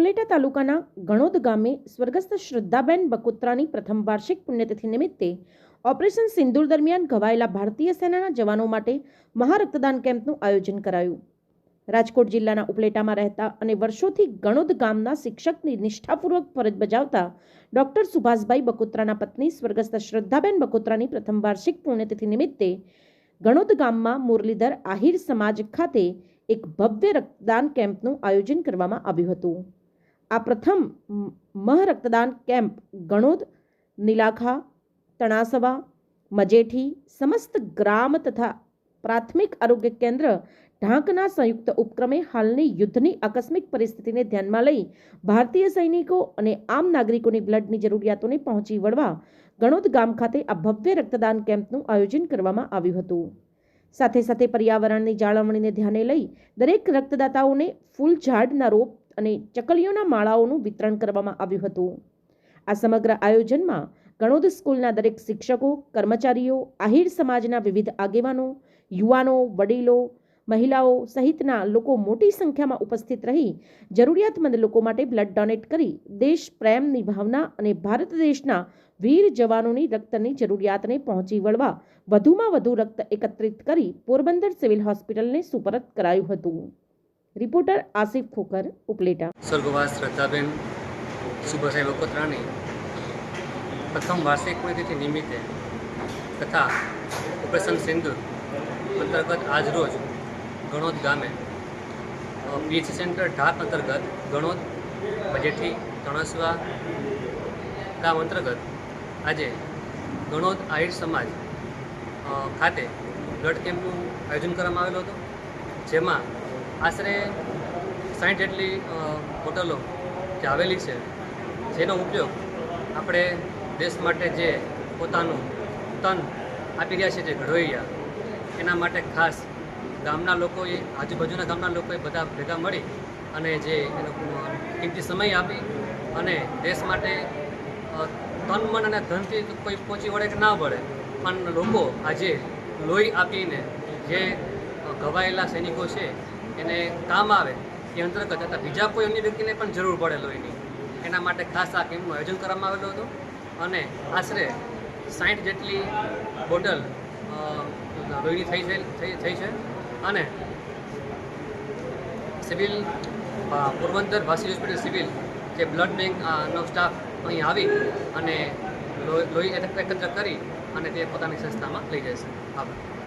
ઉપલેટા તાલુકાના ગણોદ ગામે સ્વર્ગસ્થ શ્રદ્ધાબેન બકોત્રાની પ્રથમ વાર્ષિક પુણ્યતિથિ નિમિત્તે ઓપરેશન સિંદૂર દરમિયાન ઘવાયેલા ભારતીય સેનાના જવાનો માટે મહારક્તદાન કેમ્પનું આયોજન કરાયું. રાજકોટ જિલ્લાના ઉપલેટામાં રહેતા અને વર્ષોથી ગણોદ ગામના શિક્ષકની નિષ્ઠાપૂર્વક ફરજ બજાવતા ડોક્ટર સુભાષભાઈ બકોત્રાના પત્ની સ્વર્ગસ્થ શ્રદ્ધાબેન બકોત્રાની પ્રથમ વાર્ષિક પુણ્યતિથિ નિમિત્તે ગણોદ ગામમાં મુરલીધર આહિર સમાજ ખાતે એક ભવ્ય રક્તદાન કેમ્પનું આયોજન કરવામાં આવ્યું હતું. આ પ્રથમ મહારક્તદાન કેમ્પ ગણોદ, નીલાખા, તણાસવા, મજેઠી સમસ્ત ગ્રામ તથા પ્રાથમિક આરોગ્ય કેન્દ્ર ઢાંકના સંયુક્ત ઉપક્રમે હાલની યુદ્ધની આકસ્મિક પરિસ્થિતિને ધ્યાનમાં લઈ ભારતીય સૈનિકો અને આમ નાગરિકોની બ્લડની જરૂરિયાતોને પહોંચી વળવા ગણોદ ગામ ખાતે આ ભવ્ય રક્તદાન કેમ્પનું આયોજન કરવામાં આવ્યું હતું. સાથે સાથે પર્યાવરણની જાળવણીને ધ્યાને લઈ દરેક રક્તદાતાઓને ફૂલ ઝાડના રોપ અને ચકલીઓના માળાઓનું વિતરણ કરવામાં આવ્યું હતું. આ સમગ્ર આયોજનમાં ગણોદ સ્કૂલના દરેક શિક્ષકો, કર્મચારીઓ, આહિર સમાજના વિવિધ આગેવાનો, યુવાનો, વડીલો, મહિલાઓ સહિતના લોકો મોટી સંખ્યામાં ઉપસ્થિત રહી જરૂરિયાતમંદ લોકો માટે બ્લડ ડોનેટ કરી દેશ પ્રેમની ભાવના અને ભારત દેશના વીર જવાનોની રક્તની જરૂરિયાતને પહોંચી વળવા વધુમાં વધુ રક્ત એકત્રિત કરી પોરબંદર સિવિલ હોસ્પિટલને સુપરત કરાયું હતું. રિપોર્ટર આસિફ ખોખર, ઉપલેટા. સ્વર્ગવાસ શ્રદ્ધાબેન સુભાષભાઈ બકોત્રાની પ્રથમ વાર્ષિક પુણ્યતિથિ નિમિત્તે તથા ઓપરેશન સિંદૂર અંતર્ગત આજરોજ ગણોદ ગામે પીએચસી સેન્ટર ઢાક અંતર્ગત ગણોદ, મજેઠી, તણસવા ગામ અંતર્ગત આજે ગણોદ આહિર સમાજ ખાતે બ્લડ કેમ્પનું આયોજન કરવામાં આવેલું હતું, જેમાં આશરે 60 જેટલી બોટલો જે આવેલી છે, જેનો ઉપયોગ આપણે દેશ માટે જે પોતાનું તન આપી રહ્યા છે, જે ઘડવૈયા, એના માટે ખાસ ગામના લોકોએ, આજુબાજુના ગામના લોકોએ બધા ભેગા મળી અને જે એનો કિંમતી સમય આપી અને દેશ માટે તન, મન અને ધનથી કોઈ પહોંચી વળે કે ના વળે, પણ લોકો આજે લોહી આપીને જે ઘવાયેલા સૈનિકો છે એને કામ આવે એ અંતર્ગત હતા બીજા કોઈ અન્ય વ્યક્તિને પણ જરૂર પડે લોહીની, એના માટે ખાસ આ કેમ્પનું આયોજન કરવામાં આવેલું હતું અને આશરે 60 જેટલી બોટલ લોહીની થઈ છે અને સિવિલ પોરબંદર વાસી હોસ્પિટલ સિવિલ જે બ્લડ બેંકનો સ્ટાફ અહીં આવી અને લોહી એકત્ર કરી અને તે પોતાની સંસ્થામાં લઈ જશે. આભાર.